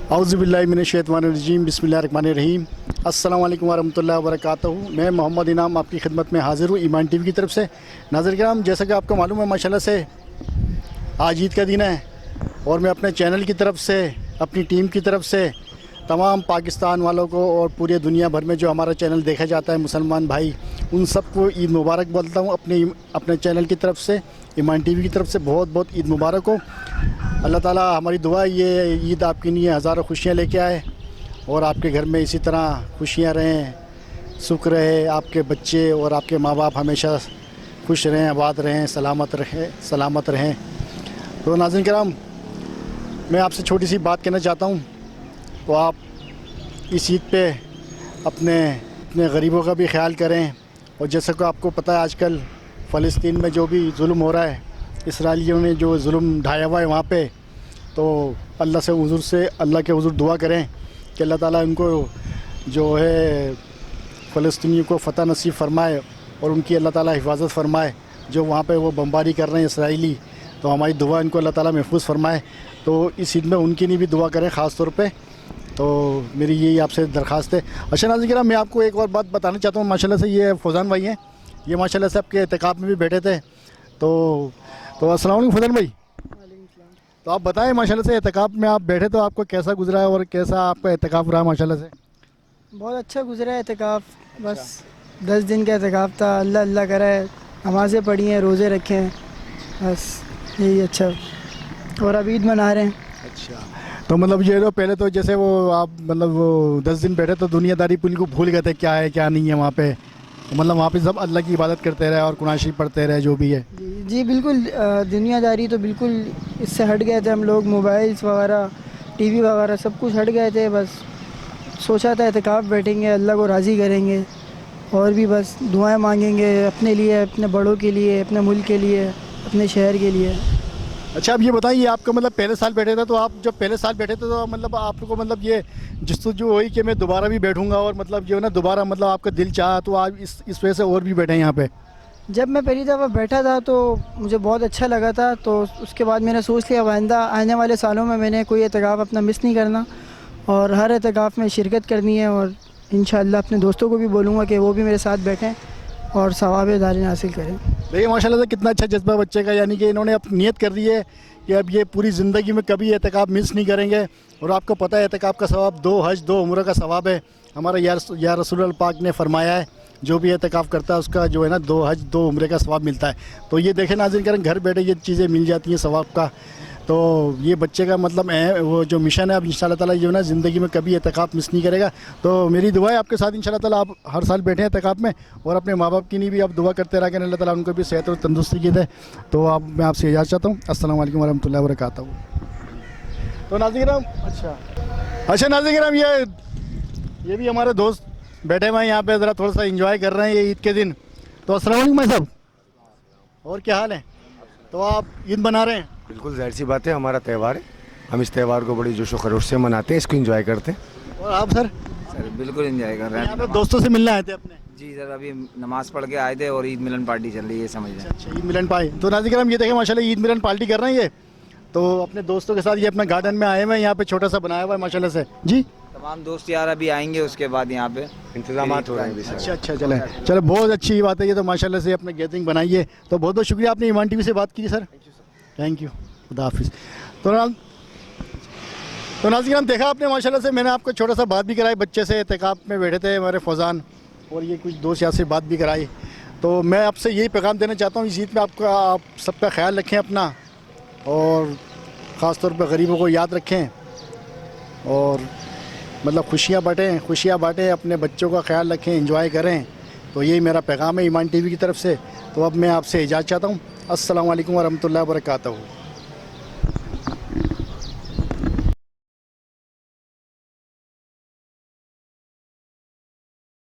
اعوذ باللہ من الشیطان الرجیم، بسم اللہ الرحمن الرحیم۔ السلام علیکم ورحمۃ اللہ وبرکاتہ۔ میں محمد انعام آپ کی خدمت میں حاضر ہوں ایمان ٹی وی کی طرف سے۔ ناظرین کرام، جیسا کہ آپ کو معلوم ہے ماشاءاللہ سے آج عید کا دن ہے، اور میں اپنے چینل کی طرف سے، اپنی ٹیم کی طرف سے تمام پاکستان والوں کو اور پورے دنیا بھر میں جو ہمارا چینل دیکھا جاتا ہے مسلمان بھائی، ان سب کو عید مبارک بولتا ہوں اپنے چینل کی طرف سے، ایمان ٹی وی کی طرف سے بہت بہت عید مبارک ہو۔ اللہ تعالیٰ ہماری دعا یہ عید آپ کے لیے ہزاروں خوشیاں لے کے آئے، اور آپ کے گھر میں اسی طرح خوشیاں رہیں، سکھ رہے، آپ کے بچے اور آپ کے ماں باپ ہمیشہ خوش رہیں، آباد رہیں، سلامت رہیں۔ تو ناظرین کرام، میں آپ سے چھوٹی سی بات کہنا چاہتا ہوں، تو آپ اس عید پہ اپنے غریبوں کا بھی خیال کریں، اور جیسا کہ آپ کو پتہ ہے آج کل فلسطین میں جو بھی ظلم ہو رہا ہے، اسرائیلیوں نے جو ظلم ڈھایا ہوا ہے وہاں پہ، تو اللہ کے حضور دعا کریں کہ اللہ تعالیٰ ان کو جو ہے فلسطینیوں کو فتح نصیب فرمائے، اور ان کی اللہ تعالیٰ حفاظت فرمائے۔ جو وہاں پہ وہ بمباری کر رہے ہیں اسرائیلی، تو ہماری دعا ان کو اللہ تعالیٰ محفوظ فرمائے۔ تو اس عید میں ان کی بھی دعا کریں خاص طور پہ، تو میری یہی آپ سے درخواست ہے۔ اچھا ناظرین کرام، میں آپ کو ایک اور بات بتانا چاہتا ہوں، ماشاءاللہ سے یہ فوزان بھائی ہیں، یہ ماشاءاللہ سے آپ کے اعتکاف میں بھی بیٹھے تھے، تو السلام علیکم فوزان بھائی۔ تو آپ بتائیں ماشاءاللہ سے اعتکاف میں آپ بیٹھے تو آپ کو کیسا گزرا ہے، اور کیسا آپ کا اعتکاف رہا ماشاءاللہ سے؟ بہت اچھا گزرا ہے اعتکاف، بس 10 دن کا اعتکاف تھا۔ اللہ اللہ کرے، نمازیں پڑھی ہیں، روزے رکھے ہیں، بس یہی اچھا، اور اب عید منا رہے ہیں۔ اچھا، تو مطلب یہ جو پہلے تو جیسے وہ آپ مطلب وہ 10 دن بیٹھے تو دنیا داری پوری کو بھول گئے تھے کیا ہے کیا نہیں ہے وہاں پہ، مطلب وہاں پہ سب اللہ کی عبادت کرتے رہے اور قرآن شریف پڑھتے رہے جو بھی ہے؟ جی بالکل، دنیا داری تو بالکل اس سے ہٹ گئے تھے ہم لوگ، موبائلس وغیرہ، ٹی وی وغیرہ سب کچھ ہٹ گئے تھے، بس سوچا تھا اعتکاف بیٹھیں گے، اللہ کو راضی کریں گے، اور بھی بس دعائیں مانگیں گے اپنے لیے، اپنے بڑوں کے لیے، اپنے ملک کے لیے، اپنے شہر کے لیے۔ اچھا، اب یہ بتائیے، آپ کا مطلب پہلے سال بیٹھے تھے، تو آپ جب پہلے سال بیٹھے تھے تو مطلب آپ کو مطلب یہ جستجو ہوئی کہ میں دوبارہ بھی بیٹھوں گا، اور مطلب جو ہے نا دوبارہ مطلب آپ کا دل چاہا تو آپ اس وجہ سے اور بھی بیٹھے ہیں یہاں پہ؟ جب میں پہلی دفعہ بیٹھا تھا تو مجھے بہت اچھا لگا تھا، تو اس کے بعد میں نے سوچ لیا آنے والے سالوں میں نے کوئی اعتکاف اپنا مس نہیں کرنا، اور ہر اعتکاف میں شرکت کرنی ہے، اور انشاءاللہ اپنے دوستوں کو بھی بولوں گا کہ وہ بھی میرے ساتھ بیٹھیں اور ثواب دارین حاصل کریں۔ دیکھیے ماشاءاللہ سے کتنا اچھا جذبہ بچے کا، یعنی کہ انہوں نے اپنی نیت کر دی ہے کہ اب یہ پوری زندگی میں کبھی اعتکاف مس نہیں کریں گے، اور آپ کو پتہ ہے اعتکاف کا ثواب 2 حج 2 عمرہ کا ثواب ہے۔ ہمارا یا رسول اللہ پاک نے فرمایا ہے جو بھی اعتکاف کرتا ہے اس کا جو ہے نا 2 حج 2 عمرے کا ثواب ملتا ہے۔ تو یہ دیکھیں ناظرین کریں، گھر بیٹھے یہ چیزیں مل جاتی ہیں ثواب کا، تو یہ بچے کا مطلب وہ جو مشن ہے، اب انشاءاللہ تعالیٰ جو ہے نا زندگی میں کبھی اعتکاف مس نہیں کرے گا۔ تو میری دعا ہے آپ کے ساتھ انشاءاللہ تعالیٰ آپ ہر سال بیٹھیں اعتکاف میں، اور اپنے ماں باپ کی بھی آپ دعا کرتے رہا کہ اللہ تعالیٰ ان کو بھی صحت اور تندرستی کی دے۔ تو میں آپ سے اجازت چاہتا ہوں، السلام علیکم ورحمۃ اللہ وبرکاتہ۔ تو ناظرین کرام، اچھا ناظرین کرام، یہ بھی ہمارے دوست بیٹھے ہوئے ہیں یہاں پہ، ذرا تھوڑا سا انجوائے کر رہے ہیں یہ عید کے دن۔ تو السلام علیکم بھائی صاحب، اور کیا حال ہے؟ تو آپ عید منا رہے ہیں؟ بالکل ظاہر سی بات ہے، ہمارا تہوار ہے، ہم اس تہوار کو بڑی جوش و خروش سے مناتے ہیں، اس کو انجوائے کرتے ہیں۔ اور آپ سر؟ سر بالکل انجوائے کر رہے یہاں ہیں۔ پہ دوستوں سے ملنے آئے تھے اپنے؟ جی سر، ابھی نماز پڑھ کے آئے تھے اور عید ملن پارٹی چل رہی ہے، سمجھ رہے ہیں۔ اچھا، عید ملن پارٹی۔ تو ناظرین کرام، یہ دیکھیں ماشاءاللہ عید ملن پارٹی کر رہے ہیں یہ، تو اپنے دوستوں کے ساتھ یہ اپنا گارڈن میں آئے ہوئے ہیں، یہاں پہ چھوٹا سا بنایا ہوا ہے ماشاءاللہ سے۔ جی تمام دوست یار ابھی آئیں گے، اس کے بعد یہاں پہ انتظامات ہو رہے ہیں ابھی سر۔ اچھا، چلے بہت اچھی بات ہے یہ تو، ماشاءاللہ سے اپنے گیدرنگ بنائی ہے، تو بہت بہت شکریہ، آپ نے ایمان ٹی وی سے بات کی سر، تھینک یو، خدا حافظ۔ تو ناظرین دیکھا آپ نے ماشاءاللہ سے، میں نے آپ کو چھوٹا سا بات بھی کرائی، بچے سے اعتکاف میں بیٹھے تھے ہمارے فوزان، اور یہ کچھ دوست یہاں سے بات بھی کرائی۔ تو میں آپ سے یہی پیغام دینا چاہتا ہوں، اس عید میں آپ سب کا خیال رکھیں اپنا، اور خاص طور پہ غریبوں کو یاد رکھیں، اور مطلب خوشیاں بانٹیں، اپنے بچوں کا خیال رکھیں، انجوائے کریں۔ تو یہی میرا پیغام ہے ایمان ٹی وی کی طرف سے۔ تو اب میں آپ سے اجازت چاہتا ہوں، السلام علیکم ورحمۃ اللہ وبرکاتہ۔